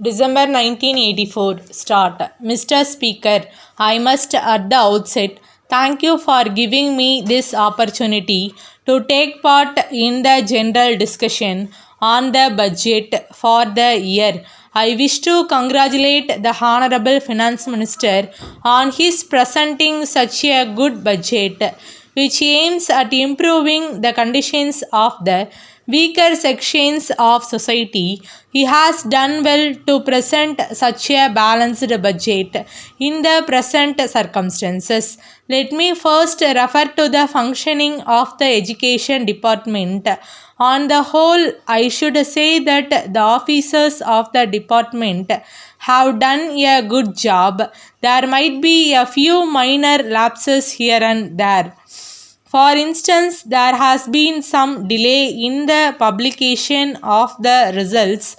December 1984. Start. Mr. Speaker, I must at the outset thank you for giving me this opportunity to take part in the general discussion on the budget for the year. I wish to congratulate the Honorable Finance Minister on his presenting such a good budget, which aims at improving the conditions of the weaker sections of society. He has done well to present such a balanced budget in the present circumstances. Let me first refer to the functioning of the education department. On the whole, I should say that the officers of the department have done a good job. There might be a few minor lapses here and there. For instance, there has been some delay in the publication of the results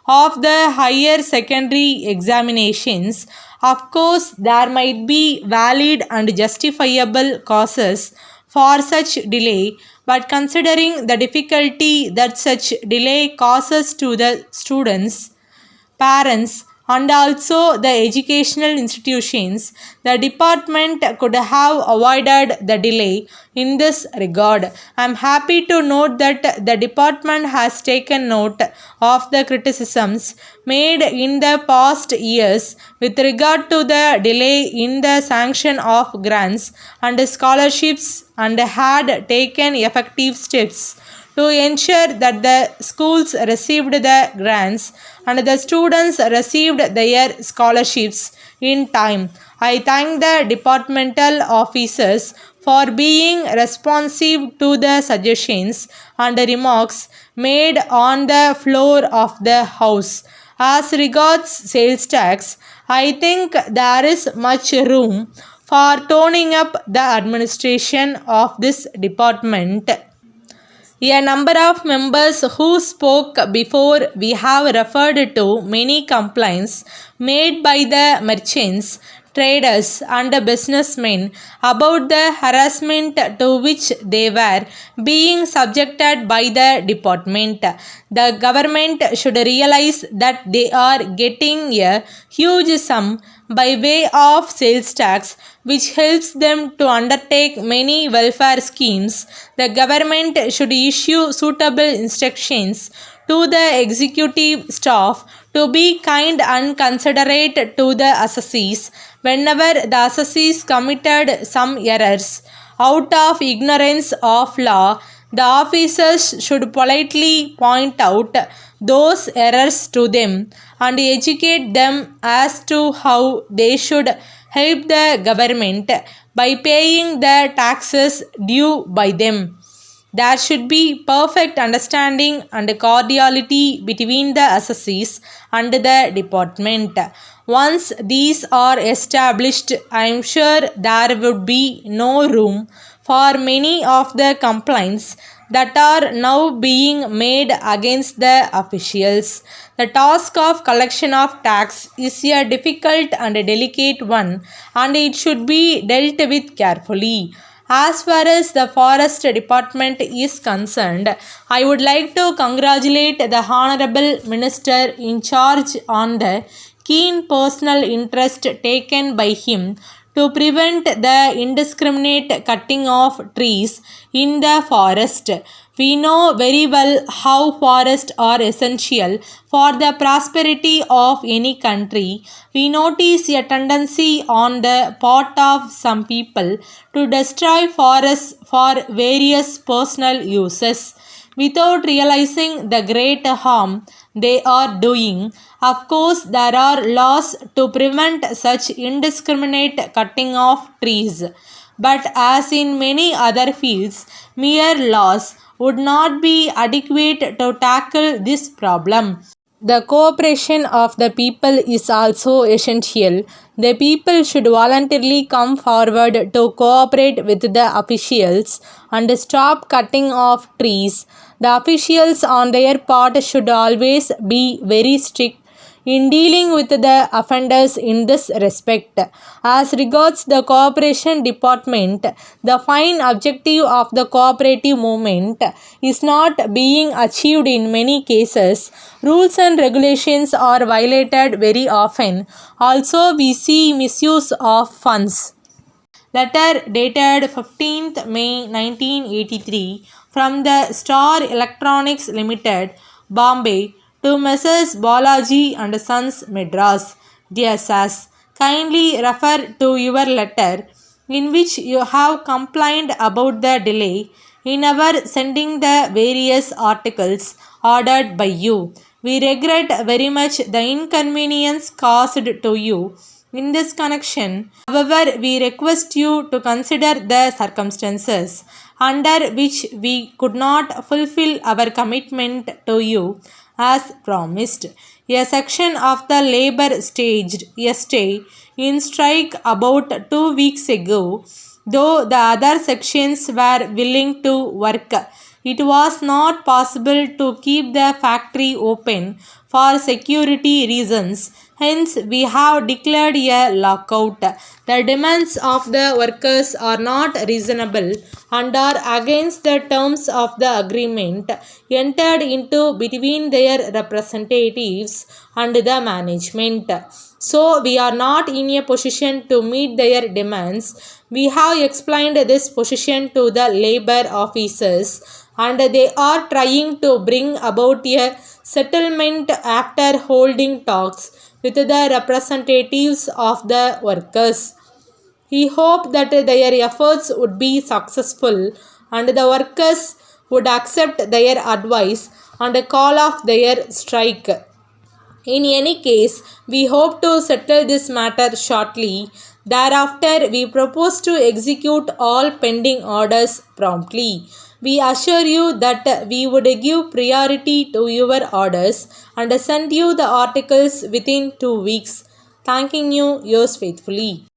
of the higher secondary examinations. Of course, there might be valid and justifiable causes for such delay, but considering the difficulty that such delay causes to the students, parents, and also the educational institutions, the department could have avoided the delay in this regard. I am happy to note that the department has taken note of the criticisms made in the past years with regard to the delay in the sanction of grants and scholarships and had taken effective steps to ensure that the schools received the grants and the students received their scholarships in time. I thank the departmental officers for being responsive to the suggestions and remarks made on the floor of the House. As regards sales tax, I think there is much room for toning up the administration of this department. A number of members who spoke before we have referred to many complaints made by the merchants, traders, and businessmen about the harassment to which they were being subjected by the department. The government should realize that they are getting a huge sum by way of sales tax, which helps them to undertake many welfare schemes. The government should issue suitable instructions to the executive staff to be kind and considerate to the assessees whenever the assessees committed some errors. Out of ignorance of law, the officers should politely point out those errors to them and educate them as to how they should help the government by paying the taxes due by them. There should be perfect understanding and cordiality between the assessees and the department. Once these are established, I am sure there would be no room for many of the complaints that are now being made against the officials. The task of collection of tax is a difficult and delicate one, and it should be dealt with carefully. As far as the forest department is concerned, I would like to congratulate the Honorable Minister in charge on the keen personal interest taken by him to prevent the indiscriminate cutting of trees in the forest. We know very well how forests are essential for the prosperity of any country. We notice a tendency on the part of some people to destroy forests for various personal uses without realizing the great harm they are doing. Of course, there are laws to prevent such indiscriminate cutting of trees, but as in many other fields, mere laws would not be adequate to tackle this problem. The cooperation of the people is also essential. The people should voluntarily come forward to cooperate with the officials and stop cutting of trees. The officials on their part should always be very strict in dealing with the offenders in this respect. As regards the Cooperation Department, the fine objective of the cooperative movement is not being achieved in many cases. Rules and regulations are violated very often. Also, we see misuse of funds. Letter dated 15th May 1983 from the Star Electronics Limited, Bombay, to Messrs. Balaji and Sons, Madras. Dear Sas, kindly refer to your letter in which you have complained about the delay in our sending the various articles ordered by you. We regret very much the inconvenience caused to you in this connection. However, we request you to consider the circumstances under which we could not fulfill our commitment to you as promised. A section of the labor staged a stay in strike about 2 weeks ago. Though the other sections were willing to work, it was not possible to keep the factory open for security reasons. Hence, we have declared a lockout. The demands of the workers are not reasonable and are against the terms of the agreement entered into between their representatives and the management. So, we are not in a position to meet their demands. We have explained this position to the labor officers and they are trying to bring about a settlement after holding talks with the representatives of the workers. He hoped that their efforts would be successful and the workers would accept their advice and call off their strike. In any case, we hope to settle this matter shortly. Thereafter, we propose to execute all pending orders promptly. We assure you that we would give priority to your orders and send you the articles within 2 weeks. Thanking you, yours faithfully.